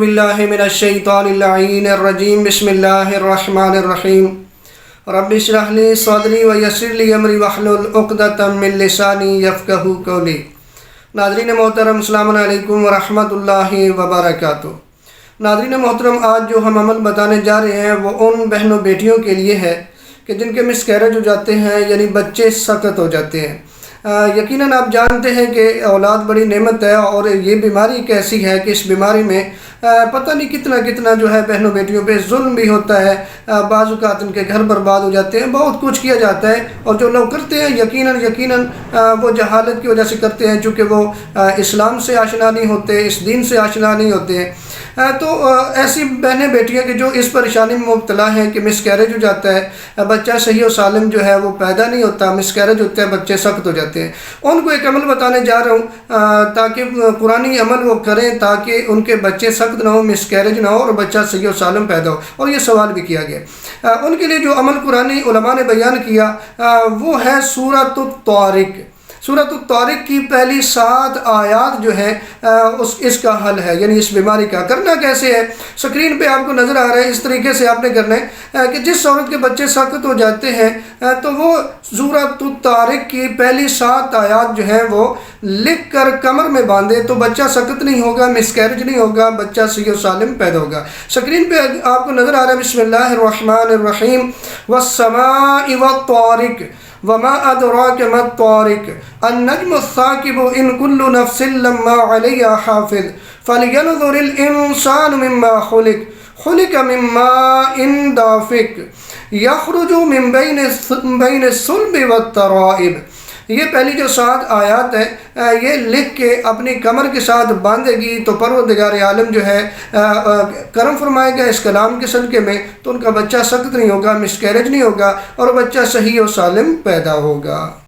باللہ من الشیطان اللعین الرجیم بسم اللہ الرحمن الرحیم رب اشرح لی صدری ویسر لی امری واحلل عقدۃ من لسانی یفقہوا قولی۔ ناظرین محترم السلام علیکم ورحمۃ اللہ وبرکاتہ۔ ناظرین محترم، آج جو ہم عمل بتانے جا رہے ہیں وہ ان بہنوں بیٹیوں کے لیے ہے کہ جن کے مسکیریج ہو جاتے ہیں، یعنی بچے سقط ہو جاتے ہیں۔ یقیناً آپ جانتے ہیں کہ اولاد بڑی نعمت ہے، اور یہ بیماری ایک ایسی ہے کہ اس بیماری میں پتہ نہیں کتنا جو ہے بہنوں بیٹیوں پہ ظلم بھی ہوتا ہے، بعض اوقات ان کے گھر برباد ہو جاتے ہیں، بہت کچھ کیا جاتا ہے، اور جو لوگ کرتے ہیں یقیناً وہ جہالت کی وجہ سے کرتے ہیں، چونکہ وہ اسلام سے آشنا نہیں ہوتے، اس دین سے آشنا نہیں ہوتے ہیں۔ تو ایسی بہنیں بیٹیاں کہ جو اس پریشانی میں مبتلا ہیں کہ مسکیریج ہو جاتا ہے، بچہ صحیح و سالم جو ہے وہ پیدا نہیں ہوتا، مسکیریج ہوتا ہے، بچے سخت ہو جاتے ہیں، ان کو ایک عمل بتانے جا رہا ہوں تاکہ قرآنی عمل وہ کریں، تاکہ ان کے بچے سخت نہ ہو، مسکیریج نہ ہو، اور بچہ صحیح و سالم پیدا ہو۔ اور یہ سوال بھی کیا گیا، ان کے لیے جو عمل قرآنی علماء نے بیان کیا وہ ہے سورۃ الطارق۔ سورۃ الطارق کی پہلی 7 آیات جو ہے اس کا حل ہے، یعنی اس بیماری کا کرنا کیسے ہے۔ سکرین پہ آپ کو نظر آ رہا ہے، اس طریقے سے آپ نے کرنا ہے کہ جس عورت کے بچے سقط ہو جاتے ہیں تو وہ سورۃ الطارق کی پہلی 7 آیات جو ہیں وہ لکھ کر کمر میں باندھے تو بچہ سقط نہیں ہوگا، مسکیریج نہیں ہوگا، بچہ صحیح و سالم پیدا ہوگا۔ سکرین پہ آپ کو نظر آ رہا ہے، بسم اللہ الرحمن الرحیم، والسماء والطارق وما ادراک ما الطارق النجم الثاقب ان كل نفس لما علیہا حافظ فلینظر الانسان مما خلق من ماء دافق یخرج من بین الصلب والترائب۔ یہ پہلی جو 7 آیات ہے یہ لکھ کے اپنی کمر کے ساتھ باندھے گی تو پروردگار عالم جو ہے کرم فرمائے گا اس کلام کے صدقے میں، تو ان کا بچہ سقط نہیں ہوگا، مسکیریج نہیں ہوگا، اور بچہ صحیح و سالم پیدا ہوگا۔